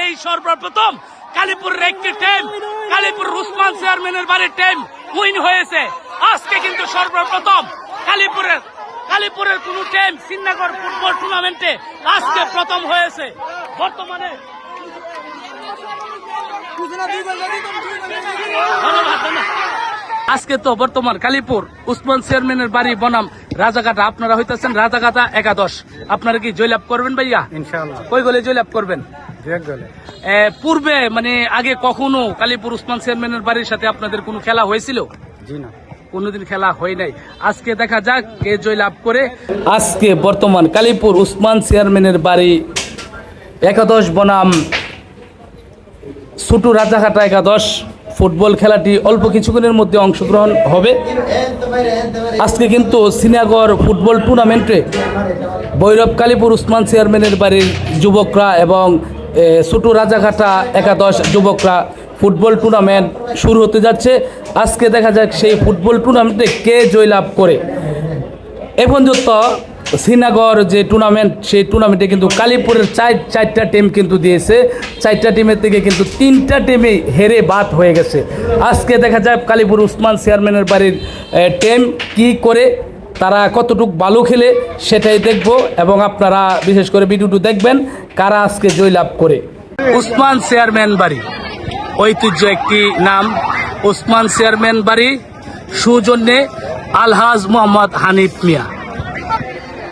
এই সর্বপ্রথম কালীপুরের একটি টিম, কালীপুর উসমান চেয়ারম্যানের বাড়ির টিম উইন হয়েছে। আজকে কিন্তু সর্বপ্রথম কালীপুরের কোন টিম শ্রীনগর ফুটবল টুর্নামেন্টে আজকে প্রথম হয়েছে। বর্তমানে আজকে তো বর্তমান কালীপুর উসমান চেয়ারম্যানের বাড়ি বনাম রাজাঘাটা, আপনারা হইতেছেন রাজাঘাটা একাদশ। আপনারা কি জয়লাভ করবেন ভাইয়া? ইনশাআল্লাহ। কই গোলে জয়লাভ করবেন? গেলে পূর্বে মানে আগে কখনো কালীপুর উসমান চেয়ারম্যানের বাড়ির সাথে আপনাদের কোনো খেলা হয়েছিল? জি না, কোনোদিন খেলা হয় নাই। আজকে দেখা যাক কে জয়লাভ করে। আজকে বর্তমান কালীপুর উসমান চেয়ারম্যানের বাড়ি একাদশ বনাম ছোট রাজাঘাটা একাদশ ফুটবল খেলাটি অল্প কিছুক্ষণের মধ্যে অংশগ্রহণ হবে। আজকে কিন্তু শ্রীনগর ফুটবল টুর্নামেন্টে ভৈরব কালীপুর উসমান চেয়ারম্যানের বাড়ির যুবকরা এবং ছোট রাজাঘাটা একাদশ যুবকরা ফুটবল টুর্নামেন্ট শুরু হতে যাচ্ছে। আজকে দেখা যাক সেই ফুটবল টুর্নামেন্টে কে জয়লাভ করে। এ পর্যন্ত শ্রীনগর যে টুর্নামেন্ট, সেই টুর্নামেন্টে কিন্তু কালীপুরের চারটা টিম কিন্তু দিয়েছে। চারটা টিমের থেকে কিন্তু 3টা টিমই হেরে বাদ হয়ে গেছে। আজকে দেখা যায় কালীপুর উসমান চেয়ারম্যানের বাড়ির টিম কি করে, তারা কতটুকু ভালো খেলে সেটাই দেখব এবং আপনারা বিশেষ করে ভিডিওটি দেখবেন কারা আজকে জয়লাভ করে। উসমান চেয়ারম্যান বাড়ি ঐতিহ্য একটি নাম। উসমান চেয়ারম্যান বাড়ি সৌজন্যে আলহাজ মোহাম্মদ হানিফ মিয়া।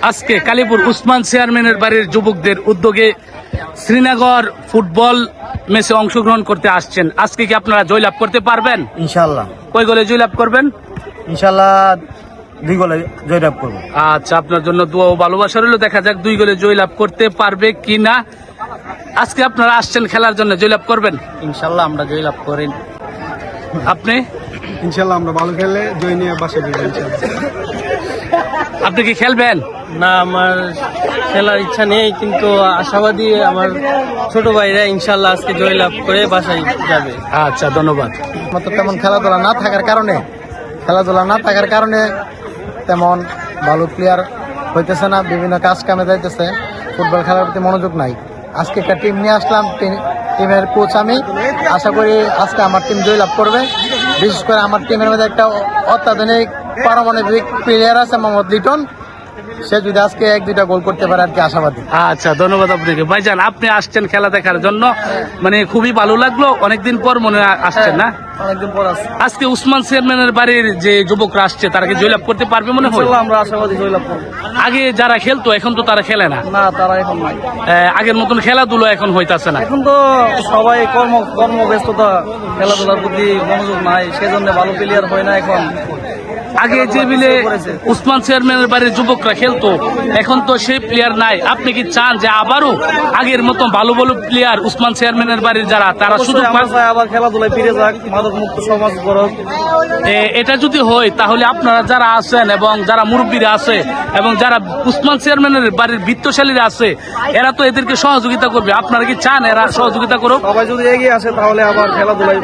আজকে কালীপুর উসমান চেয়ারম্যানের বাড়ির যুবকদের উদ্যোগে শ্রীনগর ফুটবল ম্যাচে অংশগ্রহণ করতে আসছেন। আজকে কি আপনারা জয়লাভ করতে পারবেন? ইনশাআল্লাহ। কয় গোলে জয়লাভ করবেন? ইনশাআল্লাহ 2 গোলে জয়লাভ করব। আচ্ছা, আপনার জন্য দোয়া ও ভালোবাসা রইল। দেখা যাক 2 গোলে জয়লাভ করতে পারবে কিনা। আজকে আপনারা আসছেন খেলার জন্য, জয়লাভ করবেন? ইনশাআল্লাহ আমরা জয়লাভ করেন। আপনি? ইনশাআল্লাহ আমরা ভালো খেললে জয় নিয়ে বাসে যাব ইনশাআল্লাহ। আপনি কি খেলবেন? না, আমার খেলার ইচ্ছা নেই, কিন্তু আশাবাদী আমার ছোট ভাইরা ইনশাল্লাহ আজকে জয়লাভ করে বাসায় যাবে। আচ্ছা, ধন্যবাদ। আমার তো তেমন খেলাধুলা না থাকার কারণে তেমন ভালো প্লেয়ার হইতেছে না, বিভিন্ন কাজ কামে যাইতেছে, ফুটবল খেলার প্রতি মনোযোগ নাই। আজকে একটা টিম নিয়ে আসলাম, টিমের কোচ আমি। আশা করি আজকে আমার টিম জয়লাভ করবে। বিশেষ করে আমার টিমের মধ্যে একটা অত্যাধুনিক পারমাণবিক প্লেয়ার আছে মোহাম্মদ লিটন, সে যদি আজকে 1-2টা গোল করতে পারে আর কি আশাবাদী। আচ্ছা, ধন্যবাদ আপনাকে। ভাইজান, আপনি আসছেন খেলা দেখার জন্য, মানে খুবই ভালো লাগলো। অনেকদিন পর মনে আসছেন না? অনেকদিন পর আসছে। আজকে উসমান চেয়ারম্যানের বাড়ির যে যুবকরা আসছে তারা কি জয়লাভ করতে পারবে মনে হয়? আমরা আশাবাদী জয়লাভ করবো। আগে যারা খেলতো এখন তো তারা খেলে না। না, তারা এখন নাই। আগের মতন খেলাধুলো এখন হইতাছে না। এখন তো সবাই কর্মব্যস্ততা, খেলাধুলার প্রতি মনোযোগ নাই, সেজন্য ভালো প্লেয়ার হয় না এখন। আগে যে মিলে উসমান চেয়ারম্যানের বাড়ির যুবকরা খেলতো, এখন তো সেই প্লেয়ার নাই। আপনি কি চান যে আবারও আগের মতো ভালো ভালো প্লেয়ার উসমান চেয়ারম্যানের বাড়ির যারা তারা সুযোগ পায়, আবার খেলাধুলায় ফিরে যাক, মাদক মুক্ত সমাজ গড়ক? এটা যদি হয় তাহলে আপনারা যারা আছেন এবং যারা মুরব্বীরা আছে এবং যারা উসমান চেয়ারম্যানের বাড়ির বিত্তশালীরা আছে, এরা তো এদেরকে সহযোগিতা করবে। আপনারা কি চান এরা সহযোগিতা করুক? সবাই যদি এগিয়ে আসে তাহলে আবার খেলাধুলায়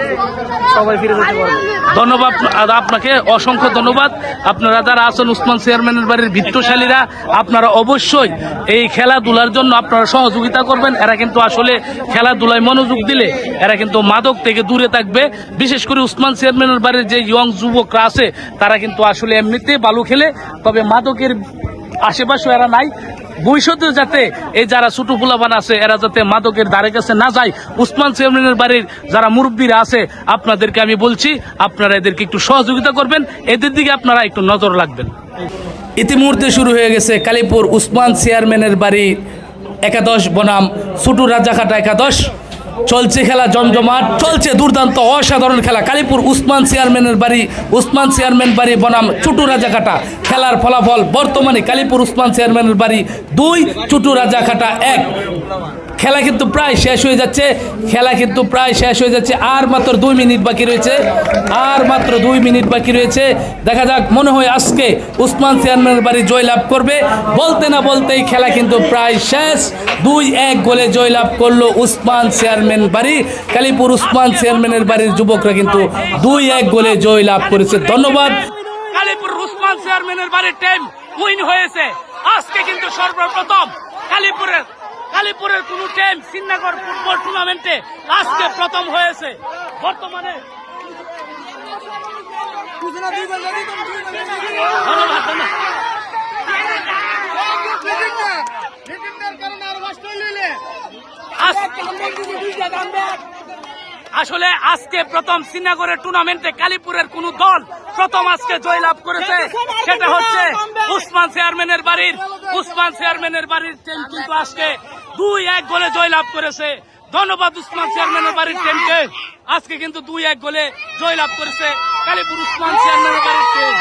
সবাই ফিরে যেতে পারবে। ধন্যবাদ আপনাকে, অসংখ্য ধন্যবাদ। আপনারা যারা আছেন উসমান চেয়ারম্যানের বাড়ির বিত্তশালীরা, আপনারা অবশ্যই এই খেলাধুলার জন্য আপনারা সহযোগিতা করবেন। এরা কিন্তু আসলে খেলাধুলায় মনোযোগ দিলে এরা কিন্তু মাদক থেকে দূরে থাকবে। বিশেষ করে উসমান চেয়ারম্যানের বাড়ির যে ইয়ং যুবকরা আছে তারা কিন্তু আসলে এমনিতে ভালো খেলে, তবে মাদকের আশেপাশে এরা নাই। ভবিষ্যতে যাতে এই যারা ছোট পোলাপান আছে এরা যাতে মাদকের ধারে কাছে না যায়, উসমান চেয়ারম্যানের বাড়ির যারা মুরব্বীরা আছে আপনাদেরকে আমি বলছি আপনারা এদেরকে একটু সহযোগিতা করবেন, এদের দিকে আপনারা একটু নজর রাখবেন। ইতিমধ্যে শুরু হয়ে গেছে কালীপুর উসমান চেয়ারম্যানের বাড়ি একাদশ বনাম ছোট রাজাঘাটা একাদশ। চলছে খেলা জমজমাট, চলছে দুর্দান্ত অসাধারণ খেলা। কালীপুর উসমান চেয়ারম্যানের বাড়ি বনাম ছোট রাজাঘাটা। খেলার ফলাফল বর্তমানে কালীপুর উসমান চেয়ারম্যানের বাড়ি 2, ছোট রাজাঘাটা 1। খেলা কিন্তু প্রায় শেষ হয়ে যাচ্ছে। আর মাত্র 2 মিনিট বাকি রয়েছে। দেখা যাক, মনে হয় আজকে উসমান চেয়ারম্যানের বাড়ি জয়লাভ করবে। বলতে না বলতেই খেলা কিন্তু প্রায় শেষ। 2-1 গোলে জয়লাভ করলো উসমান চেয়ারম্যান বাড়ি। কালীপুর উসমান চেয়ারম্যানের বাড়ির যুবকরা কিন্তু 2-1 গোলে জয়লাভ করেছে। ধন্যবাদ। কালীপুর উসমান চেয়ারম্যানের বাড়ির টিম উইন হয়েছে। আজকে কিন্তু সর্বপ্রথম কালীপুরের কোন টিম শ্রীনগর ফুটবল টুর্নামেন্টে আজকে প্রথম হয়েছে। বর্তমানে ধন্যবাদ, ধন্যবাদ। আসলে আজকে প্রথম শ্রীনগরের টুর্নামেন্টে কালীপুরের কোন দল প্রথম আজকে জয়লাভ করেছে, সেটা হচ্ছে উসমান চেয়ারম্যানের বাড়ির টিম কিন্তু আজকে 2-1 গোলে জয়লাভ করেছে। ধন্যবাদ উসমান চেয়ারম্যানের বাড়ির টিমকে। আজকে কিন্তু 2-1 গোলে জয়লাভ করেছে কালীপুর উসমান চেয়ারম্যানের বাড়ির টিম।